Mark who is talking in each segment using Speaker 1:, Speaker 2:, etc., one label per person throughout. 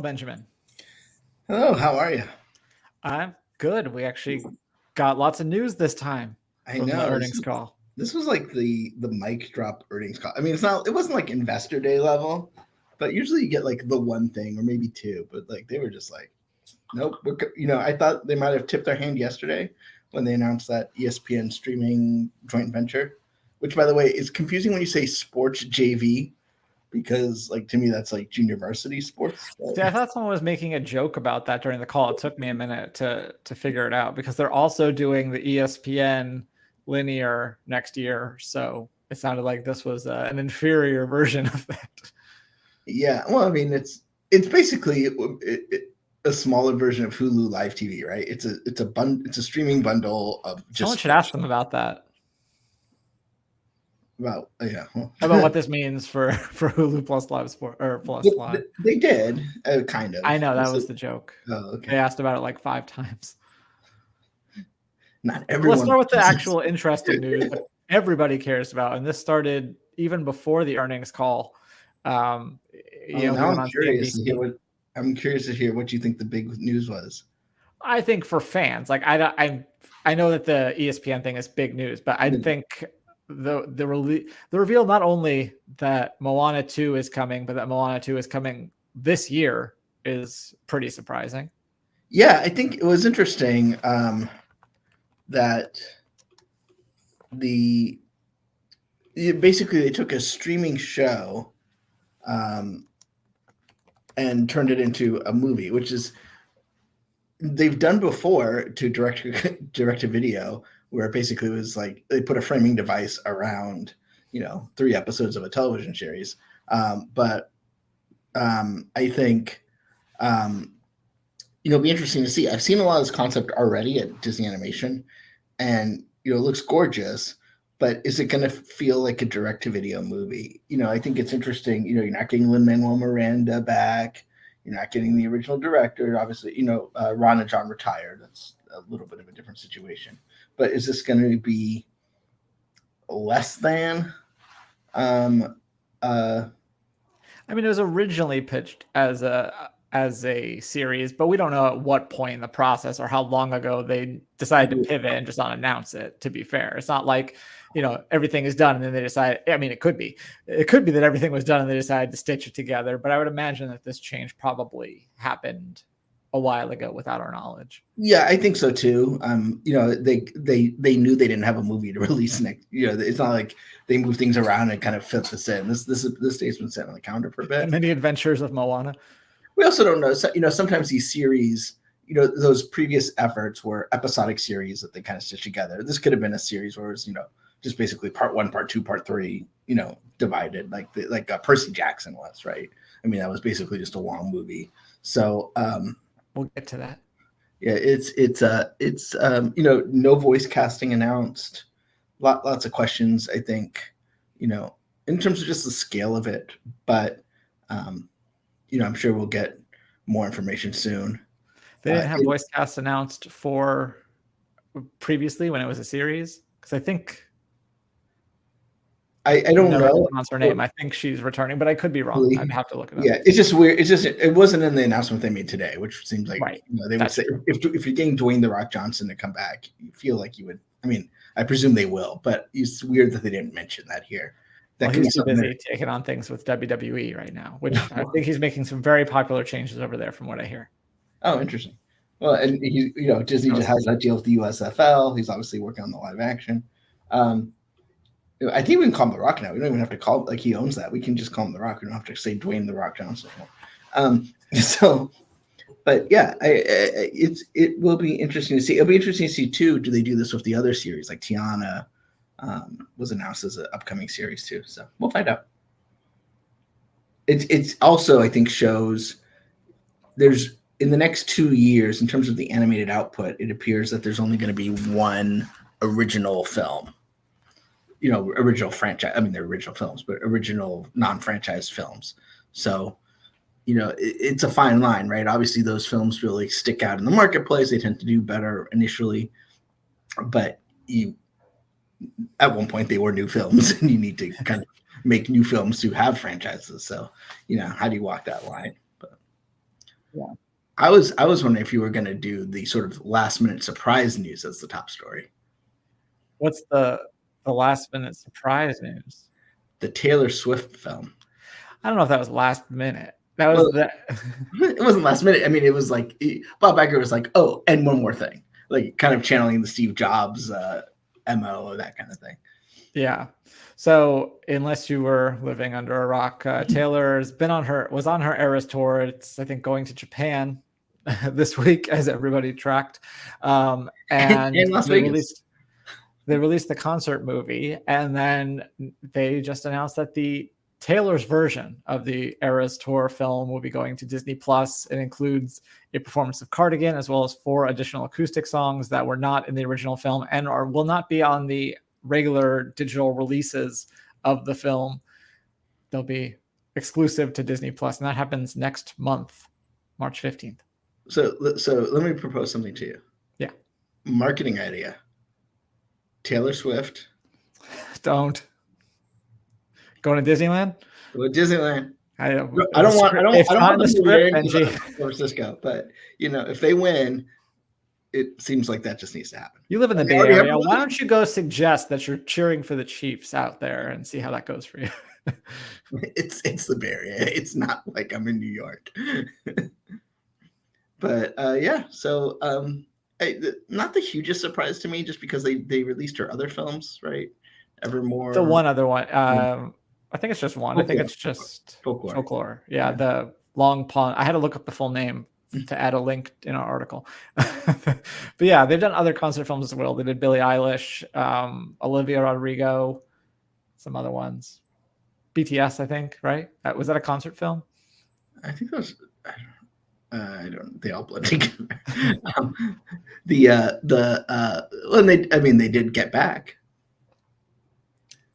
Speaker 1: Benjamin.
Speaker 2: Hello, how are you?
Speaker 1: I'm good. We actually got lots of news this time
Speaker 2: I
Speaker 1: from the
Speaker 2: know
Speaker 1: earnings call.
Speaker 2: this was like the mic drop earnings call. I mean, it wasn't like investor day level, but usually you get like the one thing or maybe two, but like they were just like, nope. I thought they might have tipped their hand yesterday when they announced that ESPN streaming joint venture, which by the way is confusing when you say sports JV because like to me that's like junior varsity sports.
Speaker 1: See, I thought someone was making a joke about that during the call. It took me a minute to figure it out because they're also doing the ESPN linear next year. So it sounded like this was an inferior version of that.
Speaker 2: Yeah, well, I mean, it's basically a smaller version of Hulu Live TV, right? It's a streaming bundle of just.
Speaker 1: Someone should ask them about that.
Speaker 2: Well, yeah,
Speaker 1: About what this means for Hulu Plus Live Sport or Plus Live.
Speaker 2: They did kind of.
Speaker 1: I know that was the joke.
Speaker 2: Oh, okay.
Speaker 1: They asked about it like 5 times.
Speaker 2: Not everyone.
Speaker 1: Let's start with the actual interesting news that everybody cares about, and this started even before the earnings call.
Speaker 2: Now I'm curious to hear what you think the big news was.
Speaker 1: I think for fans, like I know that the ESPN thing is big news, but I think the reveal not only that Moana 2 is coming, but that Moana 2 is coming this year is pretty surprising.
Speaker 2: Yeah, I think it was interesting that basically they took a streaming show and turned it into a movie, which is they've done before to direct to video, where it basically was like they put a framing device around 3 episodes of a television series. But I think it'll be interesting to see. I've seen a lot of this concept already at Disney Animation, and it looks gorgeous. But is it going to feel like a direct-to-video movie? I think it's interesting. You're not getting Lin-Manuel Miranda back. You're not getting the original director. Obviously, Ron and John retired. That's a little bit of a different situation. But is this going to be less than?
Speaker 1: I mean, it was originally pitched as a series, but we don't know at what point in the process or how long ago they decided to pivot and just not announce it. To be fair, it's not like everything is done and then they decide. I mean, it could be that everything was done and they decided to stitch it together. But I would imagine that this change probably happened a while ago without our knowledge.
Speaker 2: Yeah, I think so too. They knew they didn't have a movie to release next. It's not like they move things around and kind of fit this in. This date's been set on the calendar for a bit.
Speaker 1: And many adventures of Moana.
Speaker 2: We also don't know. Sometimes these series, those previous efforts were episodic series that they kind of stitched together. This could have been a series where it was, just basically part 1, part 2, part 3, divided like Percy Jackson was, right? I mean, that was basically just a long movie. So
Speaker 1: we'll get to that.
Speaker 2: Yeah, it's no voice casting announced. Lots of questions, I think, in terms of just the scale of it, but I'm sure we'll get more information soon.
Speaker 1: They didn't have voice cast announced for previously when it was a series, because I think
Speaker 2: I don't know.
Speaker 1: What's her name? I think she's returning, but I could be wrong. Really? I'd have to look it up.
Speaker 2: Yeah, it's just weird. It wasn't in the announcement they made today, which seems like
Speaker 1: right.
Speaker 2: They would say if you're getting Dwayne the Rock Johnson to come back, you feel like you would. I mean, I presume they will, but it's weird that they didn't mention that here.
Speaker 1: He's too busy taking on things with WWE right now, which I think he's making some very popular changes over there, from what I hear.
Speaker 2: Oh, interesting. Well, and he, Disney just has that deal with the USFL. He's obviously working on the live action. I think we can call him The Rock now. We don't even have to call like he owns that. We can just call him The Rock. We don't have to say Dwayne The Rock Johnson. But yeah, it will be interesting to see. It'll be interesting to see too. Do they do this with the other series? Like Tiana was announced as an upcoming series too. So we'll find out. It's also, I think, shows there's in the next 2 years in terms of the animated output. It appears that there's only going to be one original film. Original franchise. I mean, they're original films, but original non-franchise films. So, it's a fine line, right? Obviously, those films really stick out in the marketplace. They tend to do better initially, but at one point they were new films, and you need to kind of make new films to have franchises. So, how do you walk that line? But
Speaker 1: Yeah.
Speaker 2: I was wondering if you were going to do the sort of last minute surprise news as the top story.
Speaker 1: What's the last minute surprise news?
Speaker 2: The Taylor Swift film.
Speaker 1: I don't know if that was last minute. That was
Speaker 2: Well,
Speaker 1: the
Speaker 2: it wasn't last minute. I mean, it was like Bob Iger was like, "Oh, and one more thing," like kind of channeling the Steve Jobs MO or that kind of thing.
Speaker 1: Yeah. So unless you were living under a rock, Taylor's was on her Eras tour. It's, I think, going to Japan this week, as everybody tracked. And
Speaker 2: Las Vegas.
Speaker 1: They released the concert movie, and then they just announced that the Taylor's version of the Eras tour film will be going to Disney Plus. It includes a performance of Cardigan, as well as 4 additional acoustic songs that were not in the original film and will not be on the regular digital releases of the film. They'll be exclusive to Disney Plus, and that happens next month, March 15th.
Speaker 2: So let me propose something to you.
Speaker 1: Yeah.
Speaker 2: Marketing idea. Taylor Swift.
Speaker 1: Don't. Going to Disneyland?
Speaker 2: Well, Disneyland.
Speaker 1: I don't
Speaker 2: want
Speaker 1: the script,
Speaker 2: San Francisco, but if they win, it seems like that just needs to happen.
Speaker 1: You live in the Bay Area. Why don't you go suggest that you're cheering for the Chiefs out there and see how that goes for you?
Speaker 2: It's the Bay Area. It's not like I'm in New York. But yeah, so not the hugest surprise to me, just because they released her other films, right? Evermore.
Speaker 1: The one other one. I think it's just one.
Speaker 2: Folklore.
Speaker 1: I think it's just
Speaker 2: Folklore.
Speaker 1: Yeah, the Long Pond. I had to look up the full name to add a link in our article. But yeah, they've done other concert films as well. They did Billie Eilish, Olivia Rodrigo, some other ones. BTS, I think, right? Was that a concert film?
Speaker 2: I think that was. I don't. They all blend together. They did Get Back.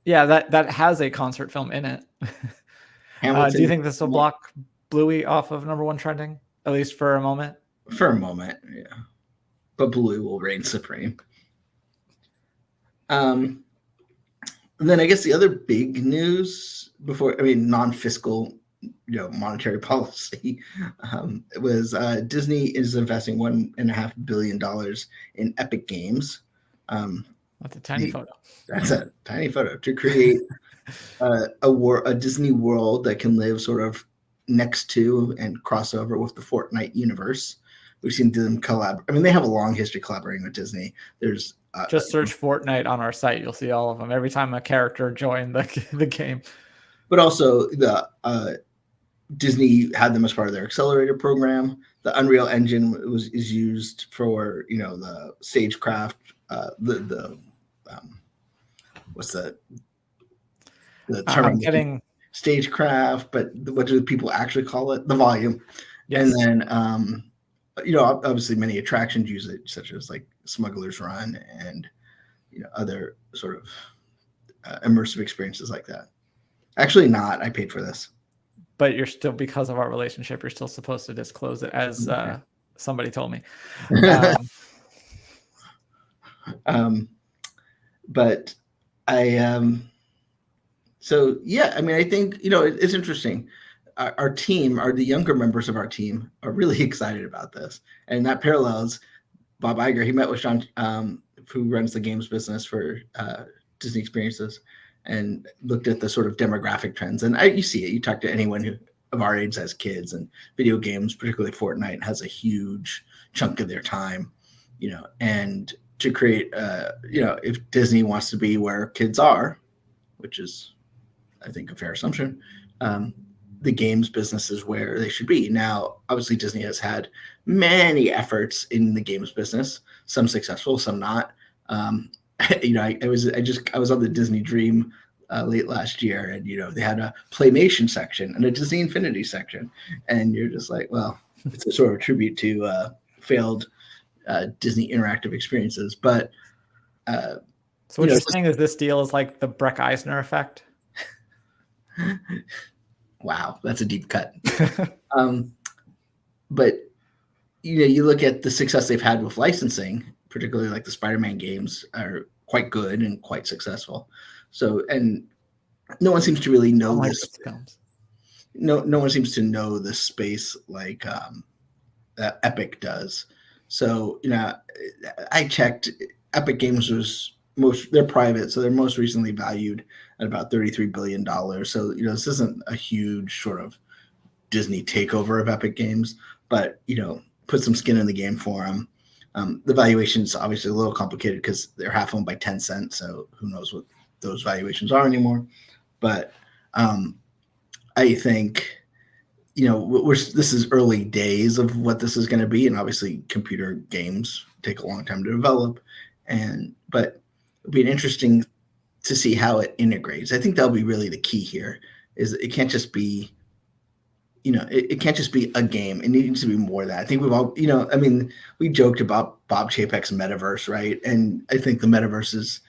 Speaker 1: Yeah, that has a concert film in it. Do you think this will block Bluey off of #1 trending, at least for a moment?
Speaker 2: For a moment, yeah. But Bluey will reign supreme. And then I guess the other big news non-fiscal, monetary policy, was Disney is investing $1.5 billion in Epic Games.
Speaker 1: That's a tiny photo.
Speaker 2: That's a tiny photo to create a Disney world that can live sort of next to and cross over with the Fortnite universe. We've seen them collaborate. I mean, they have a long history collaborating with Disney. There's
Speaker 1: just search Fortnite on our site. You'll see all of them every time a character joined the game.
Speaker 2: But also the Disney had them as part of their accelerator program. The Unreal Engine is used for the stagecraft. What's the term?
Speaker 1: I'm getting
Speaker 2: stagecraft, but what do people actually call it? The volume. Yes. And then obviously many attractions use it, such as like Smuggler's Run and other sort of immersive experiences like that. Actually not. I paid for this.
Speaker 1: But you're still, because of our relationship, you're still supposed to disclose it, as somebody told me.
Speaker 2: But I so yeah, I mean, I think it's interesting. Our team, the younger members of our team, are really excited about this, and that parallels Bob Iger. He met with Sean, who runs the games business for Disney Experiences, and looked at the sort of demographic trends. And you see it. You talk to anyone who of our age has kids, and video games, particularly Fortnite, has a huge chunk of their time. And to create, if Disney wants to be where kids are, which is, I think, a fair assumption, the games business is where they should be. Now, obviously, Disney has had many efforts in the games business, some successful, some not. I was on the Disney Dream late last year, and they had a Playmation section and a Disney Infinity section, and you're just like, well, it's a sort of a tribute to failed Disney interactive experiences. But
Speaker 1: so what you're saying is this deal is like the Breck Eisner effect?
Speaker 2: Wow, that's a deep cut. But you look at the success they've had with licensing, particularly like the Spider-Man games are quite good and quite successful. So, and no one seems to really know this. No one seems to know this space like Epic does. So, I checked. Epic Games was they're private, so they're most recently valued at about $33 billion. So, this isn't a huge sort of Disney takeover of Epic Games, but, put some skin in the game for them. The valuation is obviously a little complicated because they're half owned by Tencent, so who knows what those valuations are anymore. But I think, this is early days of what this is going to be, and obviously computer games take a long time to develop, but it'll be interesting to see how it integrates. I think that'll be really the key here. Is it can't just be, it can't just be a game. It needs to be more than that. I think we've all, we joked about Bob Chapek's metaverse, right? And I think the metaverse is,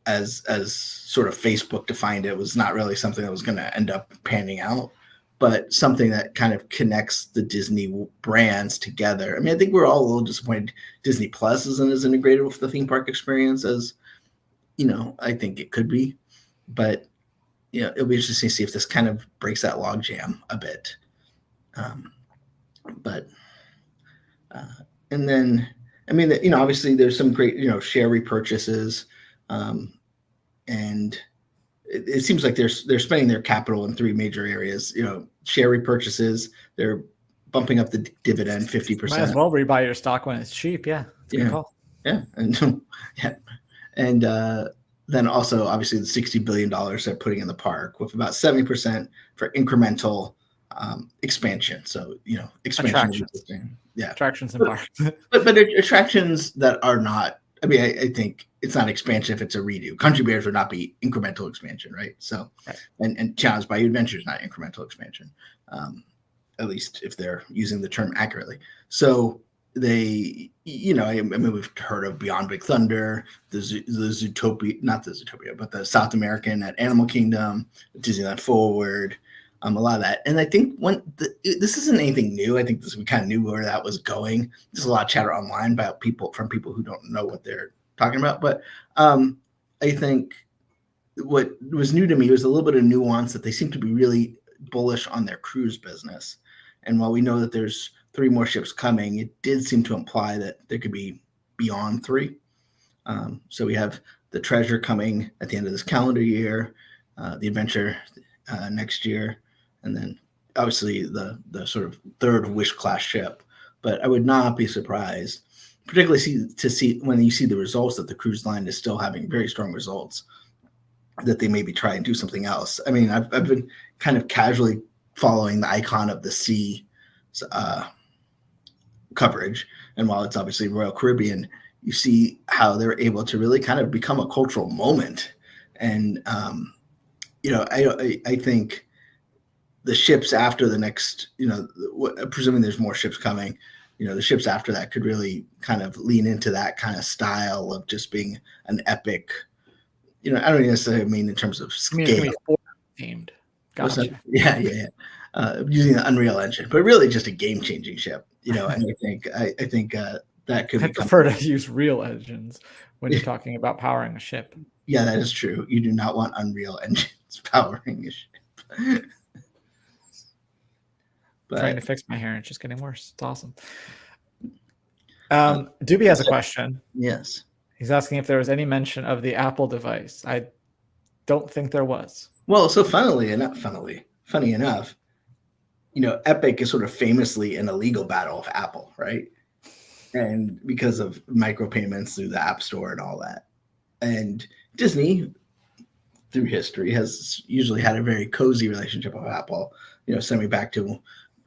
Speaker 2: as sort of Facebook defined it, was not really something that was going to end up panning out, but something that kind of connects the Disney brands together. I think we're all a little disappointed Disney Plus isn't as integrated with the theme park experience as, I think it could be. But, it'll be interesting to see if this kind of breaks that logjam a bit. And then, obviously there's some great, share repurchases. And it seems like they're spending their capital in three major areas. Share repurchases. They're bumping up the dividend 50%.
Speaker 1: Might as well rebuy your stock when it's cheap. Yeah, it's a good call.
Speaker 2: Yeah, and and then also obviously the $60 billion they're putting in the park, with about 70% for incremental expansion. So expansion.
Speaker 1: Attractions. Attractions in parks.
Speaker 2: but attractions that are not. I think it's not expansion if it's a redo. Country Bears would not be incremental expansion, right? So, right. And Challenged Bayou Adventure is not incremental expansion, at least if they're using the term accurately. So they, we've heard of Beyond Big Thunder, the Zootopia, not the Zootopia, but the South American at Animal Kingdom, Disneyland Forward, a lot of that. And I think this isn't anything new. I think we kind of knew where that was going. There's a lot of chatter online about people who don't know what they're talking about. But I think what was new to me was a little bit of nuance that they seem to be really bullish on their cruise business. And while we know that there's 3 more ships coming, it did seem to imply that there could be beyond 3. So we have the Treasure coming at the end of this calendar year, the Adventure next year, and then obviously the sort of 3rd Wish class ship. But I would not be surprised, particularly to see when you see the results that the cruise line is still having very strong results, that they maybe try and do something else. I've been kind of casually following the Icon of the Sea coverage, and while it's obviously Royal Caribbean, you see how they're able to really kind of become a cultural moment. And I think the ships after the next, presuming there's more ships coming, the ships after that could really kind of lean into that kind of style of just being an epic. I don't necessarily mean in terms of scale.
Speaker 1: It's gonna be themed. Gotcha.
Speaker 2: Yeah. Using the Unreal Engine, but really just a game-changing ship. And I think that could.
Speaker 1: I prefer to use real engines when you're talking about powering a ship.
Speaker 2: Yeah, that is true. You do not want Unreal Engines powering a ship.
Speaker 1: But, trying to fix my hair and it's just getting worse. It's awesome. Doobie has a question.
Speaker 2: Yes.
Speaker 1: He's asking if there was any mention of the Apple device. I don't think there was.
Speaker 2: Well, so funny enough, Epic is sort of famously in a legal battle with Apple, right? And because of micropayments through the App Store and all that. And Disney, through history, has usually had a very cozy relationship with Apple, sending back to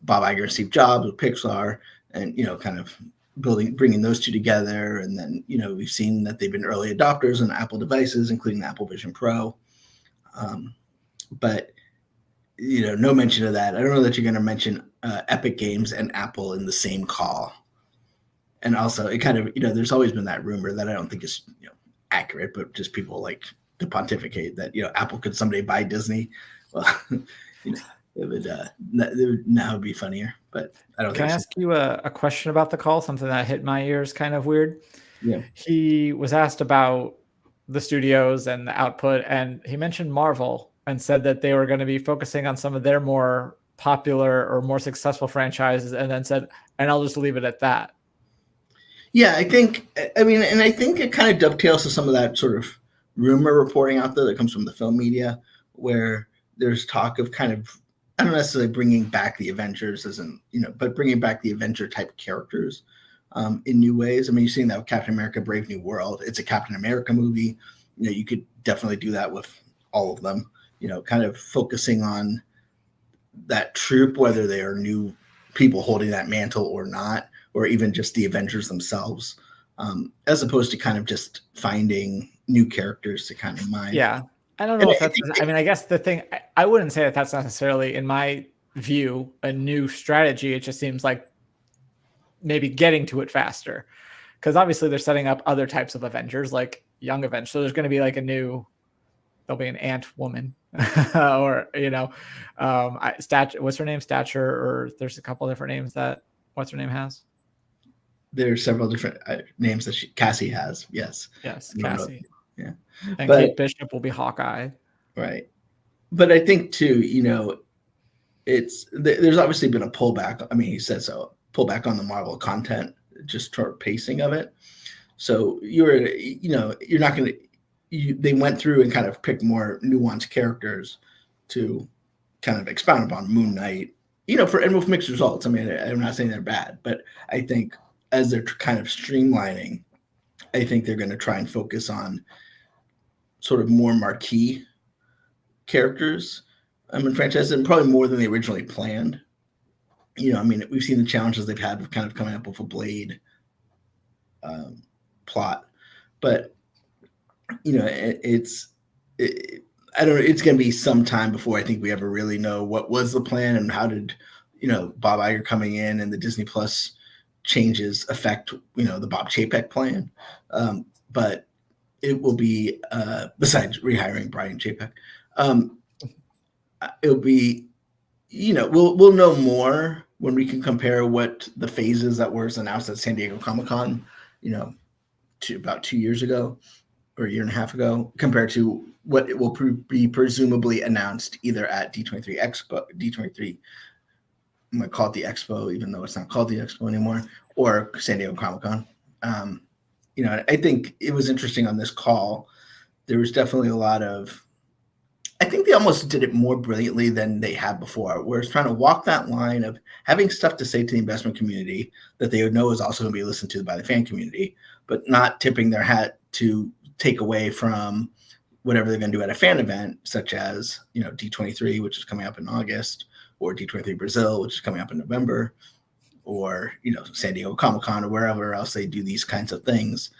Speaker 2: Bob Iger and Steve Jobs with Pixar, and, kind of bringing those two together. And then, we've seen that they've been early adopters on Apple devices, including the Apple Vision Pro. But, no mention of that. I don't know that you're going to mention Epic Games and Apple in the same call. And also, it kind of, there's always been that rumor that I don't think is, accurate, but just people like to pontificate that, Apple could someday buy Disney. Well, it would now be funnier, but I don't think so.
Speaker 1: Can I ask you a question about the call? Something that hit my ears kind of weird.
Speaker 2: Yeah.
Speaker 1: He was asked about the studios and the output, and he mentioned Marvel and said that they were going to be focusing on some of their more popular or more successful franchises and then said, and I'll just leave it at that.
Speaker 2: Yeah, I think it kind of dovetails to some of that sort of rumor reporting out there that comes from the film media, where there's talk of kind of, I don't necessarily bringing back the Avengers but bringing back the Avenger type characters in new ways. I mean, you've seen that with Captain America: Brave New World. It's a Captain America movie. You could definitely do that with all of them. Kind of focusing on that troop, whether they are new people holding that mantle or not, or even just the Avengers themselves, as opposed to kind of just finding new characters to kind of mine.
Speaker 1: Yeah. I don't know if that's, I mean, I guess the thing, I wouldn't say that that's necessarily, in my view, a new strategy. It just seems like maybe getting to it faster. Because obviously they're setting up other types of Avengers, like young Avengers. So there's going to be like there'll be an ant woman or, what's her name? Stature, or there's a couple different names that, what's her name has?
Speaker 2: There are several different names that Cassie has. Yes.
Speaker 1: Yes, Cassie.
Speaker 2: Yeah.
Speaker 1: And Kate Bishop will be Hawkeye.
Speaker 2: Right. But I think too, there's obviously been a pullback. I mean, he said so, pullback on the Marvel content, just toward pacing of it. So you're not going to, they went through and kind of picked more nuanced characters to kind of expound upon Moon Knight, and with mixed results. I mean, I'm not saying they're bad, but I think as they're kind of streamlining, I think they're going to try and focus on sort of more marquee characters in franchises, and probably more than they originally planned. I mean, we've seen the challenges they've had with kind of coming up with a Blade plot, but I don't know. It's going to be some time before I think we ever really know what was the plan and how did, Bob Iger coming in and the Disney Plus changes affect, the Bob Chapek plan. But it will be, besides rehiring Brian Chapek, it'll be, we'll know more when we can compare what the phases that were announced at San Diego Comic-Con, to about 2 years ago or a year and a half ago, compared to what it will be presumably announced either at D23 Expo, D23, I'm going to call it the Expo, even though it's not called the Expo anymore, or San Diego Comic-Con. I think it was interesting on this call. There was definitely a lot of, I think they almost did it more brilliantly than they had before, where it's trying to walk that line of having stuff to say to the investment community that they would know is also going to be listened to by the fan community, but not tipping their hat to take away from whatever they're going to do at a fan event, such as, D23, which is coming up in August, or D23 Brazil, which is coming up in November, or, San Diego Comic-Con, or wherever else they do these kinds of things.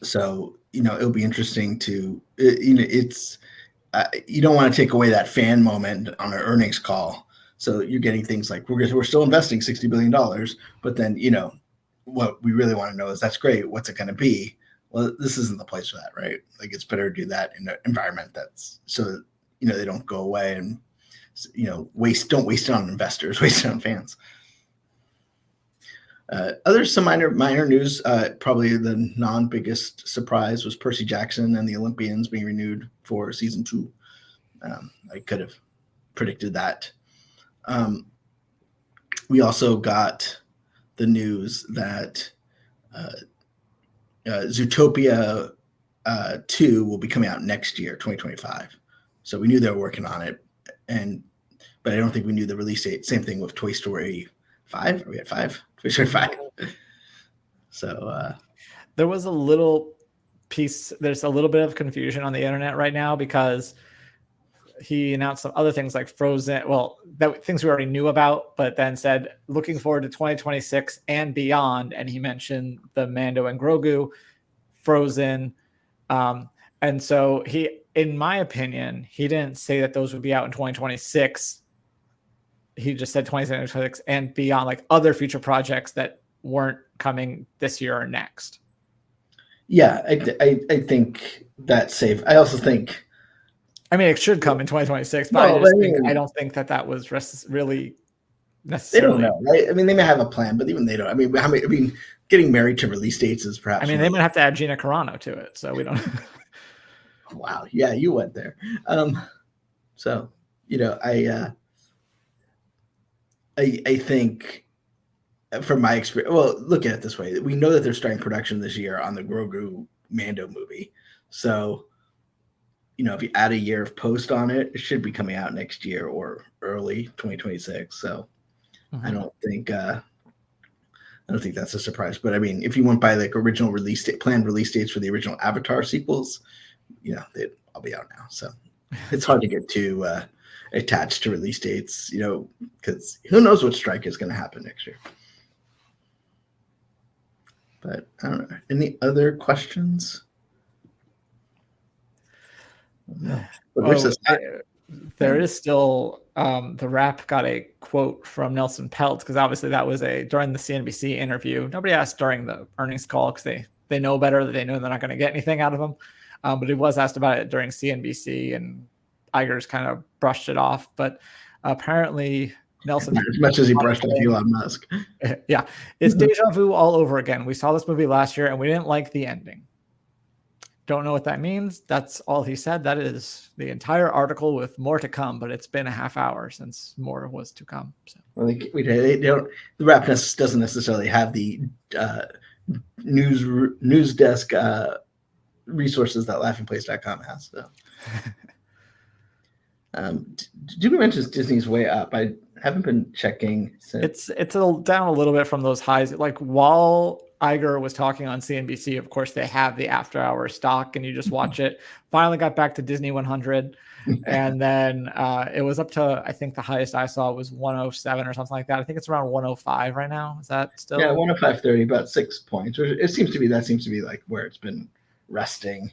Speaker 2: So, it'll be interesting to, it's, you don't want to take away that fan moment on an earnings call. So you're getting things like, we're still investing $60 billion, but then, what we really want to know is, that's great. What's it going to be? Well, this isn't the place for that, right? Like, it's better to do that in an environment that's so, they don't go away and, don't waste it on investors, waste it on fans. Some minor news, probably the non-biggest surprise was Percy Jackson and the Olympians being renewed for season 2. I could have predicted that. We also got the news that Zootopia 2 will be coming out next year, 2025. So we knew they were working on it, but I don't think we knew the release date. Same thing with Toy Story 5. Are we at 5? Toy Story 5. So
Speaker 1: there was a little piece. There's a little bit of confusion on the internet right now because he announced some other things like Frozen. Well, things we already knew about, but then said looking forward to 2026 and beyond. And he mentioned the Mando and Grogu, Frozen. And so in my opinion, he didn't say that those would be out in 2026. He just said 2026 and beyond, like other future projects that weren't coming this year or next.
Speaker 2: Yeah, I think that's safe. I also think,
Speaker 1: I mean, it should come in 2026, but I don't think that was really necessarily.
Speaker 2: They don't know, right? I mean, they may have a plan, but even they don't. I mean, getting married to release dates is perhaps.
Speaker 1: I mean, they might have to add Gina Carano to it, so we don't.
Speaker 2: Wow, yeah, you went there. So I think from my experience, well, look at it this way: we know that they're starting production this year on the Grogu Mando movie, so if you add a year of post on it, it should be coming out next year or early 2026. So I don't think that's a surprise. But I mean, if you went by like original planned release dates for the original Avatar sequels, I'll be out now. So it's hard to get too attached to release dates, because who knows what strike is going to happen next year. But I don't know. Any other questions? No.
Speaker 1: There is still the Wrap got a quote from Nelson Peltz, because obviously that was during the CNBC interview. Nobody asked during the earnings call because they know better, that they know they're not going to get anything out of him. But he was asked about it during CNBC, and Iger's kind of brushed it off. But apparently Nelson,
Speaker 2: as much as he brushed off Elon Musk,
Speaker 1: yeah, it's deja vu all over again. We saw this movie last year and we didn't like the ending. Don't know what that means. That's all he said. That is the entire article, with more to come, but it's been a half hour since more was to come. So.
Speaker 2: Well, the Wrap doesn't necessarily have the news desk resources that laughingplace.com has. So. Jimmy mentions Disney's way up. I haven't been checking since.
Speaker 1: It's down a little bit from those highs. Like while Iger was talking on CNBC, of course they have the after hour stock, and you just watch it. Finally got back to Disney 100, and then it was up to, I think the highest I saw was 107 or something like that. I think it's around 105 right now. Is that still?
Speaker 2: Yeah, 105.30, about 6 points. It seems to be like where it's been resting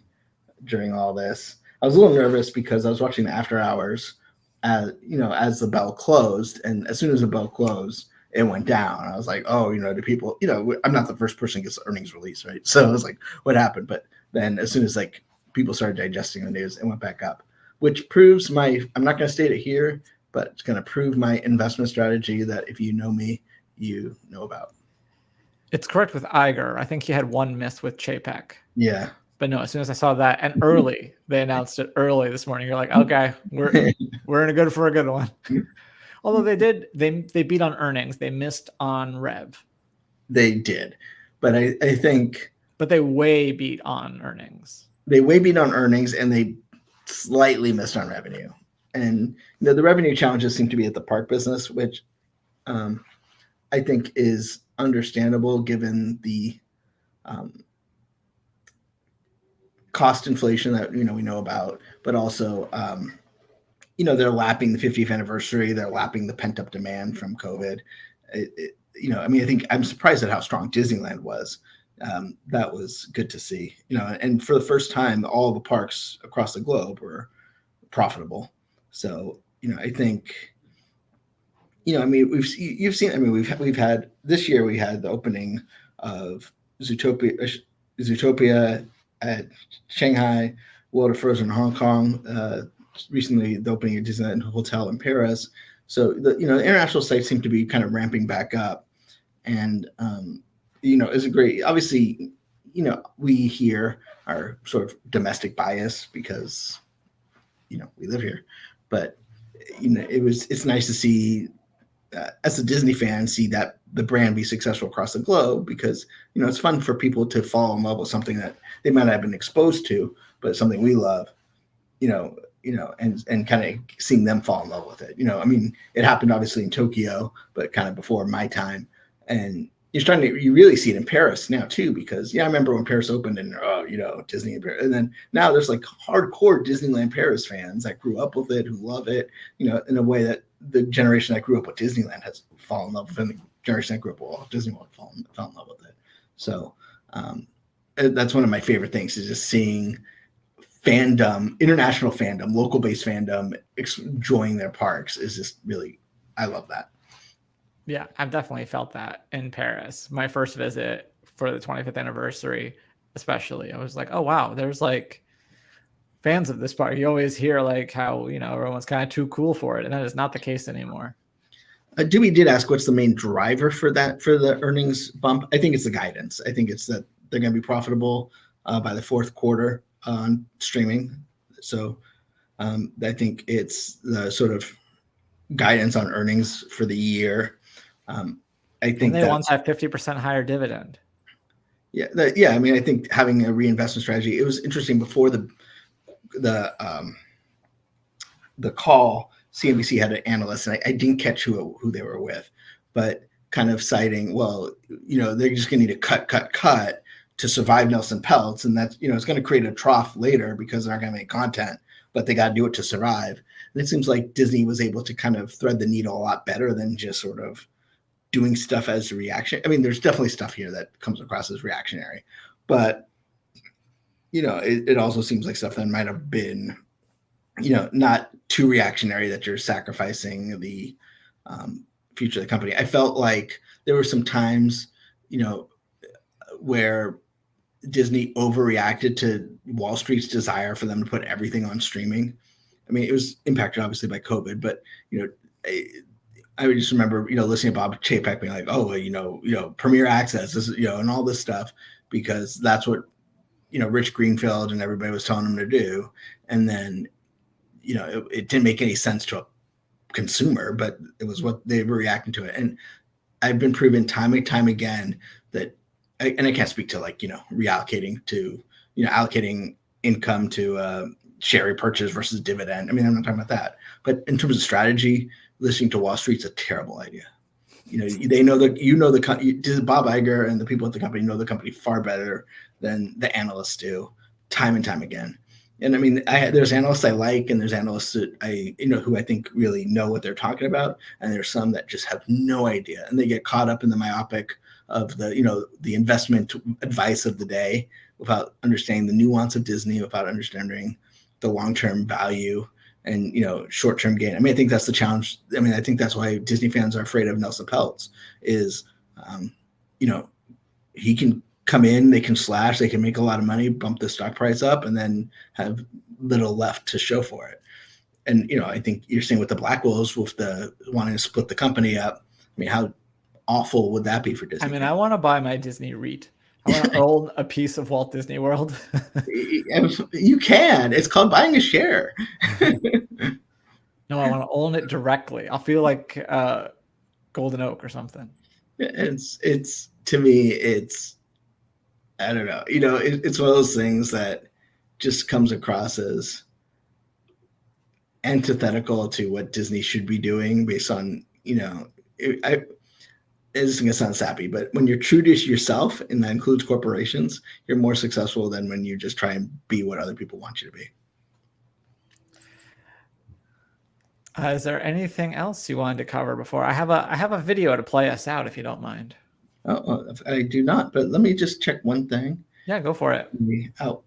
Speaker 2: during all this. I was a little nervous because I was watching the after hours, as the bell closed, and as soon as the bell closed, it went down. I was like, oh, do people, I'm not the first person who gets the earnings release, right? So I was like, what happened? But then as soon as like people started digesting the news, it went back up, which proves I'm not going to state it here, but it's going to prove my investment strategy that if you know me, you know about.
Speaker 1: It's correct with Iger. I think he had one miss with Chapek.
Speaker 2: Yeah.
Speaker 1: But no, as soon as I saw that, and early, they announced it early this morning. You're like, okay, we're in for a good one. Although they beat on earnings, they missed on rev.
Speaker 2: They did, but I think.
Speaker 1: But they way beat on earnings.
Speaker 2: They way beat on earnings, and they slightly missed on revenue. And the revenue challenges seem to be at the park business, which I think is understandable given the cost inflation that we know about, but also they're lapping the 50th anniversary, they're lapping the pent up demand from COVID. I think I'm surprised at how strong Disneyland was. That was good to see. And for the first time, all the parks across the globe were profitable. So I think we've had this year, we had the opening of Zootopia at Shanghai, World of Frozen in Hong Kong, recently the opening of Disneyland Hotel in Paris. So the international sites seem to be kind of ramping back up, and is a great. Obviously, we here are sort of domestic bias because we live here, but it's nice to see as a Disney fan see that the brand be successful across the globe, because it's fun for people to fall in love with something that they might not have been exposed to, but something we love, and kind of seeing them fall in love with it. It happened obviously in Tokyo, but kind of before my time, and you really see it in Paris now too, because I remember when Paris opened and Disney in Paris, and then now there's like hardcore Disneyland Paris fans that grew up with it, who love it, in a way that the generation that grew up with Disneyland has fallen in love with it, and the generation that grew up with Walt Disney World fell in love with it. So that's one of my favorite things, is just seeing fandom, international fandom, local based fandom enjoying their parks is just really, I love that.
Speaker 1: Yeah, I've definitely felt that in Paris. My first visit for the 25th anniversary, especially, I was like, oh, wow, there's like fans of this park. You always hear like how, everyone's kind of too cool for it. And that is not the case anymore.
Speaker 2: Dewey did ask what's the main driver for the earnings bump. I think it's the guidance. I think it's that they're going to be profitable by the fourth quarter on streaming. So I think it's the sort of guidance on earnings for the year. I think
Speaker 1: they want that 50% higher dividend.
Speaker 2: Yeah. I mean, I think having a reinvestment strategy. It was interesting before the call. CNBC had an analyst, and I didn't catch who they were with, but kind of citing, well, they're just going to need to cut to survive Nelson Peltz, and that's it's going to create a trough later because they're not going to make content, but they got to do it to survive. And it seems like Disney was able to kind of thread the needle a lot better than just sort of doing stuff as a reaction. I mean, there's definitely stuff here that comes across as reactionary, but it also seems like stuff that might have been, not too reactionary, that you're sacrificing the future of the company. I felt like there were some times, where Disney overreacted to Wall Street's desire for them to put everything on streaming. I mean, it was impacted obviously by COVID, but I would just remember, listening to Bob Chapek being like, oh, Premier Access, this, and all this stuff, because that's what, Rich Greenfield and everybody was telling them to do. And then, it didn't make any sense to a consumer, but it was what they were reacting to it. And I've been proven time and time again that, and I can't speak to reallocating to, allocating income to share repurchase versus dividend. I mean, I'm not talking about that, but in terms of strategy, listening to Wall Street's a terrible idea. They know that Bob Iger and the people at the company know the company far better than the analysts do, time and time again. And I mean, there's analysts I like, and there's analysts that who I think really know what they're talking about, and there's some that just have no idea, and they get caught up in the myopic of the investment advice of the day without understanding the nuance of Disney, without understanding the long-term value and short-term gain. I mean, I think that's the challenge. I mean, I think that's why Disney fans are afraid of Nelson Peltz. Is he can come in, they can slash, they can make a lot of money, bump the stock price up, and then have little left to show for it. And I think you're seeing with the Blackwells, with the wanting to split the company up. I mean, how awful would that be for Disney?
Speaker 1: I mean, I want to buy my Disney REIT. I want to own a piece of Walt Disney World.
Speaker 2: You can. It's called buying a share.
Speaker 1: No, I want to own it directly. I'll feel like Golden Oak or something.
Speaker 2: It's to me, it's, I don't know. It's one of those things that just comes across as antithetical to what Disney should be doing based on, it's going to sound sappy, but when you're true to yourself, and that includes corporations, you're more successful than when you just try and be what other people want you to be.
Speaker 1: Is there anything else you wanted to cover before? I have a video to play us out, if you don't mind.
Speaker 2: Oh, I do not, but let me just check one thing.
Speaker 1: Yeah, go for it. I'll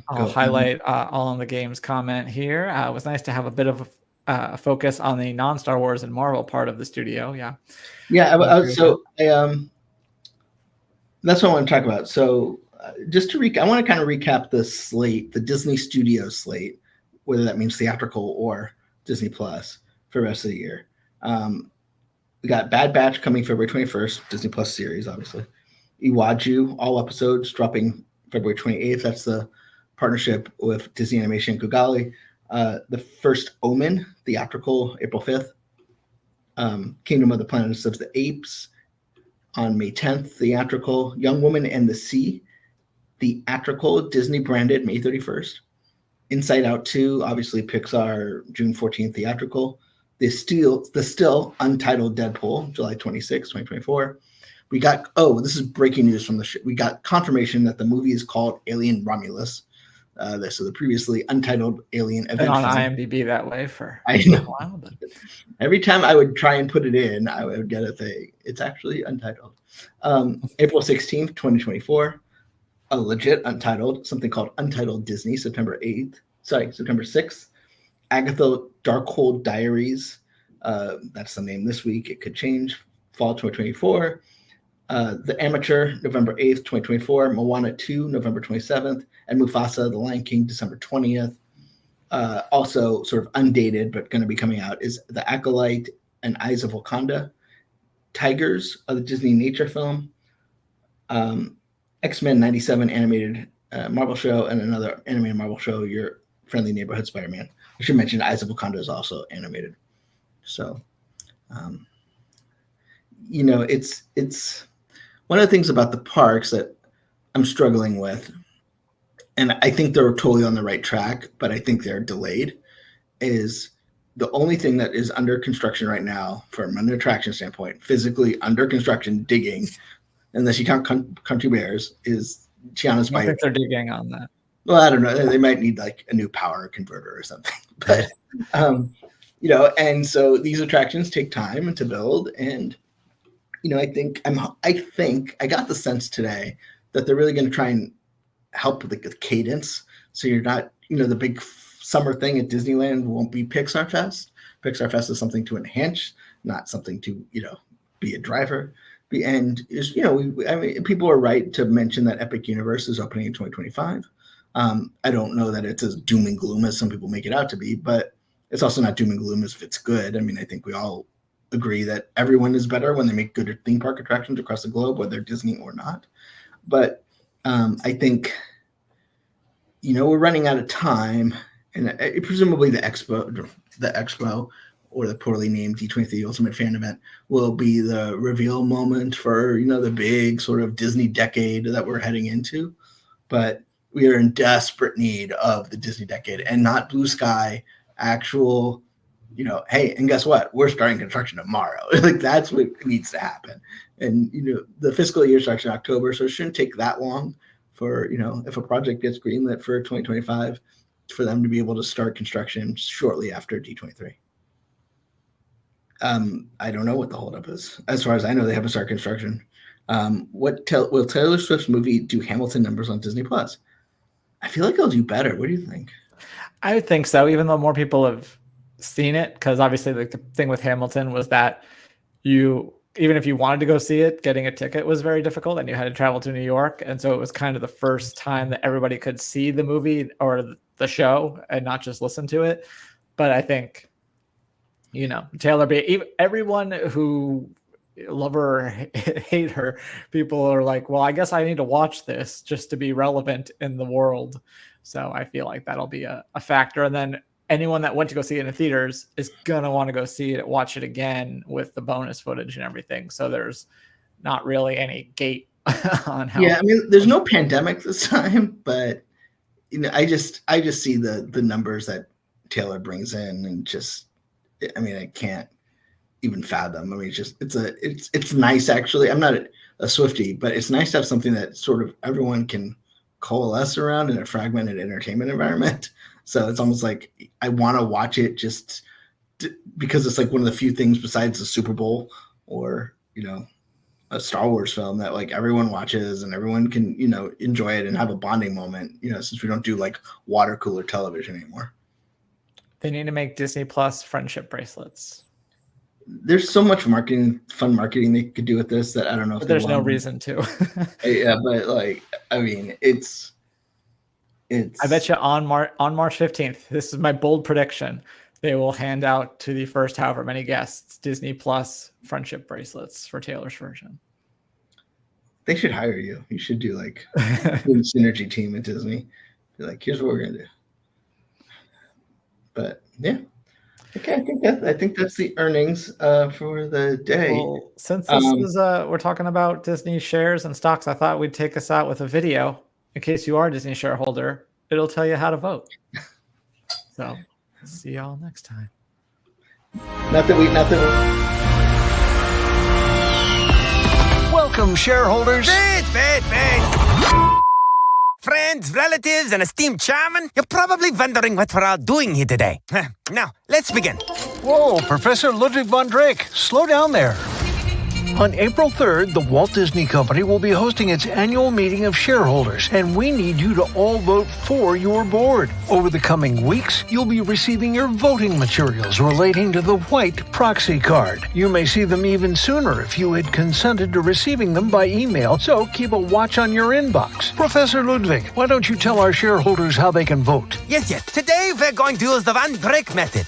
Speaker 1: highlight all on the games comment here. It was nice to have a bit of a focus on the non-Star Wars and Marvel part of the studio. Yeah.
Speaker 2: That's what I want to talk about. So just to recap, I want to kind of recap the slate, the Disney Studio slate, whether that means theatrical or Disney Plus for the rest of the year. We got Bad Batch coming February 21st, Disney Plus series, obviously. Iwaju, all episodes dropping February 28th. That's the partnership with Disney Animation and Kugali. The First Omen, theatrical, April 5th. Kingdom of the Planet of the Apes on May 10th, theatrical. Young Woman and the Sea, theatrical, Disney branded, May 31st. Inside Out 2, obviously Pixar, June 14th, theatrical. The still untitled Deadpool, July 26, 2024. We got, this is breaking news from the show. We got confirmation that the movie is called Alien Romulus. So the previously untitled Alien event.
Speaker 1: Been on IMDb that way for
Speaker 2: a while. But every time I would try and put it in, I would get a thing. It's actually untitled. April 16th, 2024. A legit untitled, something called Untitled Disney, September 6th. Agatha Darkhold Diaries. That's the name this week. It could change. Fall 2024. The Amateur, November 8th, 2024. Moana 2, November 27th. And Mufasa, The Lion King, December 20th. Also sort of undated, but going to be coming out, is The Acolyte and Eyes of Wakanda. Tigers, the Disney nature film. X-Men 97 animated Marvel show, and another animated Marvel show Friendly Neighborhood Spider-Man. I should mention Eyes of Wakanda is also animated. So, it's one of the things about the parks that I'm struggling with, and I think they're totally on the right track, but I think they're delayed, is the only thing that is under construction right now from an attraction standpoint, physically under construction, digging, unless you count Country Bears, is Tiana's
Speaker 1: I think they're digging on that.
Speaker 2: Well, I don't know. They might need like a new power converter or something. But, and so these attractions take time to build. And, I think I got the sense today that they're really going to try and help with the cadence. So you're not, the big summer thing at Disneyland won't be Pixar Fest. Pixar Fest is something to enhance, not something to, be a driver. And people are right to mention that Epic Universe is opening in 2025. I don't know that it's as doom and gloom as some people make it out to be, but it's also not doom and gloom if it's good. I mean, I think we all agree that everyone is better when they make good theme park attractions across the globe, whether Disney or not. But I think, we're running out of time, and presumably the expo or the poorly named D23 Ultimate Fan Event will be the reveal moment for, the big sort of Disney decade that we're heading into. But we are in desperate need of the Disney decade and not blue sky, actual, hey, and guess what? We're starting construction tomorrow. Like that's what needs to happen. And, the fiscal year starts in October, so it shouldn't take that long for, if a project gets greenlit for 2025, for them to be able to start construction shortly after D23. I don't know what the holdup is. As far as I know, they haven't started construction. Will Taylor Swift's movie do Hamilton numbers on Disney Plus? I feel like it'll do better. What do you think?
Speaker 1: I would think so, even though more people have seen it, because obviously the thing with Hamilton was that even if you wanted to go see it, getting a ticket was very difficult and you had to travel to New York. And so it was kind of the first time that everybody could see the movie or the show and not just listen to it. But I think, Taylor, everyone who love her or hate her, people are like, well, I guess I need to watch this just to be relevant in the world. So I feel like that'll be a factor. And then anyone that went to go see it in the theaters is going to want to go see it, watch it again with the bonus footage and everything. So there's not really any gate on how.
Speaker 2: Yeah, I mean, there's no pandemic this time, but I just see the numbers that Taylor brings in and I can't even fathom. I mean, it's nice actually. I'm not a Swiftie, but it's nice to have something that sort of everyone can coalesce around in a fragmented entertainment environment. So it's almost like I want to watch it just because it's like one of the few things besides the Super Bowl or, a Star Wars film that like everyone watches and everyone can, enjoy it and have a bonding moment, since we don't do like water cooler television anymore.
Speaker 1: They need to make Disney Plus friendship bracelets.
Speaker 2: There's so much fun marketing they could do with this that I don't know.
Speaker 1: But there's no reason to.
Speaker 2: Yeah, but it's.
Speaker 1: I bet you on March 15th, this is my bold prediction, they will hand out to the first however many guests Disney Plus friendship bracelets for Taylor's version.
Speaker 2: They should hire you. You should do like a synergy team at Disney. Be like, here's what we're gonna do. But yeah. Okay, I think that's the earnings for the day.
Speaker 1: Well, since this is we're talking about Disney shares and stocks, I thought we'd take us out with a video. In case you are a Disney shareholder, it'll tell you how to vote. So, see y'all next time.
Speaker 2: Not that we.
Speaker 3: Welcome, shareholders.
Speaker 4: Wait. Friends, relatives, and esteemed chairman, you're probably wondering what we're all doing here today. Now, let's begin.
Speaker 3: Whoa, Professor Ludwig von Drake, slow down there. On April 3rd, the Walt Disney Company will be hosting its annual meeting of shareholders, and we need you to all vote for your board. Over the coming weeks, you'll be receiving your voting materials relating to the white proxy card. You may see them even sooner if you had consented to receiving them by email, so keep a watch on your inbox. Professor Ludwig, why don't you tell our shareholders how they can vote?
Speaker 4: Yes. Today, we're going to use the Van Drake method.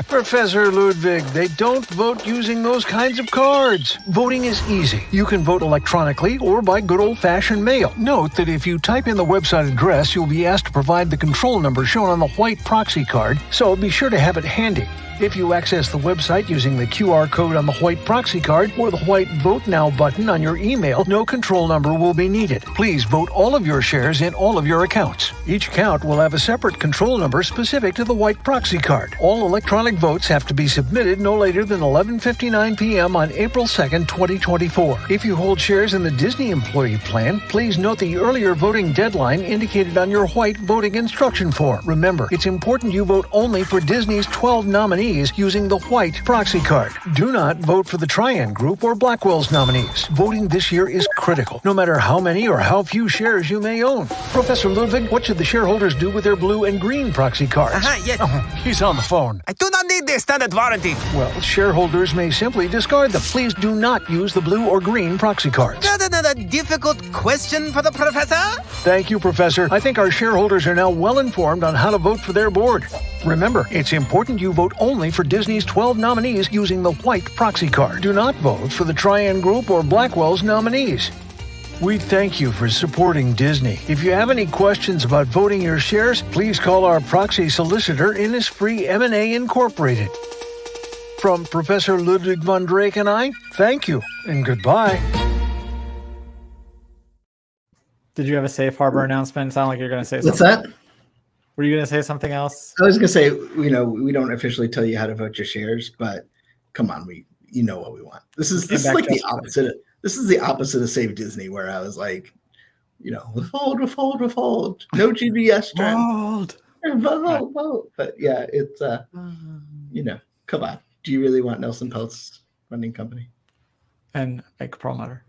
Speaker 3: Professor Ludwig, they don't vote using those kinds of cards. Voting is easy. You can vote electronically or by good old-fashioned mail. Note that if you type in the website address, you'll be asked to provide the control number shown on the white proxy card, so be sure to have it handy. If you access the website using the QR code on the white proxy card or the white Vote Now button on your email, no control number will be needed. Please vote all of your shares in all of your accounts. Each account will have a separate control number specific to the white proxy card. All electronic votes have to be submitted no later than 11:59 p.m. on April 2nd, 2024. If you hold shares in the Disney Employee Plan, please note the earlier voting deadline indicated on your white voting instruction form. Remember, it's important you vote only for Disney's 12 nominees using the white proxy card. Do not vote for the Trian Group or Blackwell's nominees. Voting this year is critical, no matter how many or how few shares you may own. Professor Ludwig, what should the shareholders do with their blue and green proxy cards?
Speaker 4: Yes.
Speaker 3: Oh, he's on the phone.
Speaker 4: I do not need the extended warranty.
Speaker 3: Well, shareholders may simply discard them. Please do not use the blue or green proxy cards.
Speaker 4: A difficult question for the professor?
Speaker 3: Thank you, Professor. I think our shareholders are now well informed on how to vote for their board. Remember, it's important you vote only for Disney's 12 nominees using the white proxy card. Do not vote for the Trian Group or Blackwell's nominees. We thank you for supporting Disney. If you have any questions about voting your shares, please call our proxy solicitor, Innisfree M&A Incorporated. From Professor Ludwig von Drake and I, thank you and goodbye.
Speaker 1: Did you have a safe harbor announcement? Sound like you're going to say something.
Speaker 2: What's that?
Speaker 1: Were you going to say something else?
Speaker 2: I was going to say, we don't officially tell you how to vote your shares, but come on, you know what we want. This is like the opposite. This is the opposite of Save Disney, where I was like, withhold. No GBS trend. Vote. But yeah, it's come on. Do you really want Nelson Peltz running company?
Speaker 1: And Ike Perlmutter.